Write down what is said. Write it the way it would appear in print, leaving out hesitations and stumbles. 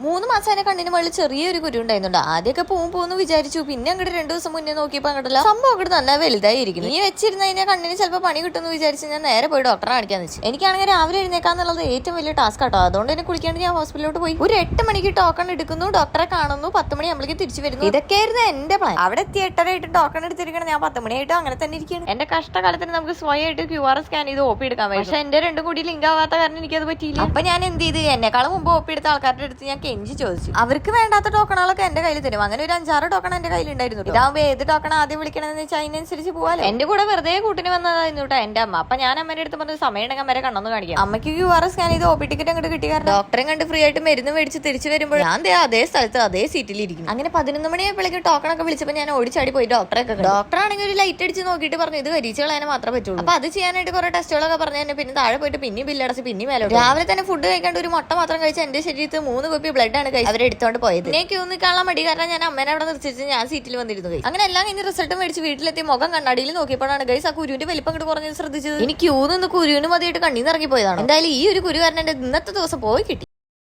3 മാസം എന്നെ കണ്ണിന് മുകളിൽ ചെറിയൊരു കുരു ഉണ്ടായിരുന്നുണ്ട്. ആദ്യമൊക്കെ പോകുന്നു വിചാരിച്ചു. പിന്നെ അങ്ങോട്ട് 2 ദിവസം മുന്നേ നോക്കിയപ്പോ അങ്ങോട്ടല്ല സംഭവം അങ്ങോട്ട് നല്ല വലുതായിരിക്കുന്നു. നീ വെച്ചിരുന്ന കഴിഞ്ഞാൽ കണ്ണിന് ചിലപ്പോൾ പണി കിട്ടുമെന്ന് വിചാരിച്ച് ഞാൻ നേരെ പോയി ഡോക്ടറെ കാണിക്കാന്ന് വെച്ചു. എനിക്കാണെങ്കിൽ രാവിലെ എഴുന്നേക്കാന്നുള്ളത് ഏറ്റവും വലിയ ടാസ്ക് ആട്ടോ. അതുകൊണ്ട് തന്നെ കുളിക്കാണ്ട് ഞാൻ ഹോസ്പിറ്റലിലോട്ട് പോയി. ഒരു 8 മണിക്ക് ടോക്കൺ എടുക്കുന്നു, ഡോക്ടറെ കാണുന്നു, 10 മണിയാകുമ്പോഴേക്ക് തിരിച്ചു വരുന്നു. ഇതൊക്കെയായിരുന്നു എന്റെ പ്ലാൻ. അവിടെ എത്തി 8:30 ടോക്കൺ എടുത്തിരിക്കണം. ഞാൻ 10 മണിയായിട്ടും അങ്ങനെ തന്നെ ഇരിക്കുകയാണ്. എന്റെ കഷ്ടകാലത്തിന് നമുക്ക് സ്വയമായിട്ട് QR സ്കാൻ ചെയ്ത് OP എടുക്കാൻ പറ്റും. പക്ഷെ എന്റെ രണ്ടും കൂടി ലിങ്ക് ആവാത്ത കാരണം എനിക്കത് പറ്റിയില്ല. അപ്പൊ ഞാൻ എന്ത് ചെയ്ത്, എന്നെക്കാളും മുമ്പ് OP എടുത്ത ആൾക്കാരുടെ അടുത്ത് ഞാൻ കെഞ്ചി ചോദിച്ചു. അവർക്ക് വേണ്ടാത്ത ടോക്കണുകളൊക്കെ എന്റെ കയ്യിൽ തരും. അങ്ങനെ ഒരു 5-6 ടോക്കൺ എന്റെ കയ്യിൽ ഉണ്ടായിരുന്നു. ഇതാവുമ്പോ ഏത് ടോക്കൺ ആദ്യം വിളിക്കണമെന്ന് വെച്ചാൽ അതിനനുസരിച്ച് പോവാലോ. എന്റെ കൂടെ വെറുതെ കൂട്ടിന് വന്നതായിരുന്നു കേട്ടോ എന്റെ അമ്മ. അപ്പൊ ഞാൻ അമ്മയുടെ അടുത്ത് പറഞ്ഞു സമയം ഉണ്ടെങ്കിൽ അമ്മരെ കണ്ണൊന്ന് കാണിക്കാം. അമ്മയ്ക്ക് QR സ്കാൻ ചെയ്ത് OP ടിക്കറ്റ് അങ്ങോട്ട് കിട്ടി. കാരണം ഡോക്ടറെ കണ്ട് ഫ്രീ ആയിട്ട് മരുന്ന് മേടിച്ച് തിരിച്ചു വരുമ്പോൾ ഞാൻ അതേ സ്ഥലത്ത് അതേ സീറ്റിൽ ഇരിക്കുന്നു. അങ്ങനെ 11 മണിയായപ്പോഴേക്കും ടോക്കൺ ഒക്കെ വിളിച്ചപ്പോൾ ഞാൻ ഓടിച്ചാടി പോയി ഡോക്ടറെ ഒക്കെ. ഡോക്ടർ ആണെങ്കിൽ ഒരു ലൈറ്റ് അടിച്ച് നോക്കിയിട്ട് പറഞ്ഞു ഇത് കരിച്ചു കളയാൻ മാത്രമേ പറ്റുള്ളൂ. അപ്പൊ അത് ചെയ്യാനായിട്ട് കുറെ ടെസ്റ്റുകളൊക്കെ പറഞ്ഞു തന്നെ. പിന്നെ താഴെ പോയിട്ട് പിന്നെ ബില്ലടച്ച് പിന്നെ മേലെ. രാവിലെ തന്നെ ഫുഡ് കഴിക്കാണ്ട് ഒരു മുട്ട മാത്രം കഴിച്ച എന്റെ ശരീരത്തിൽ 3 കുപ്പി ബ്ലഡ് ആണ് കഴിച്ചത്. അവരെടുത്തോണ്ട് പോയത്. പിന്നെ ക്യൂ നിൽക്കാനുള്ള മടി കാരണം ഞാൻ അമ്മേനെ അവിടെ നിർത്തിച്ച് ഞാൻ സീറ്റിൽ വന്നിരുന്നു. അങ്ങനെ എല്ലാം കഴിഞ്ഞ് റിസൾട്ട് മേടിച്ച് വീട്ടിലെത്തി മുഖം കണ്ണാടിയിൽ നോക്കിയപ്പോഴാണ് ഗൈസ് ആ കുരുവിന്റെ വലിപ്പം അങ്ങോട്ട് കുറഞ്ഞത് ശ്രദ്ധിച്ചത്. എനിക്ക് ക്യൂ നിന്ന് കുരുവിന് മതിയായിട്ട് കണ്ണീന്ന് ഇറങ്ങി പോയതാണ്. എന്തായാലും ഈ ഒരു കുരു കാരണം എന്റെ ഇന്നത്തെ ദിവസം പോയി കിട്ടി.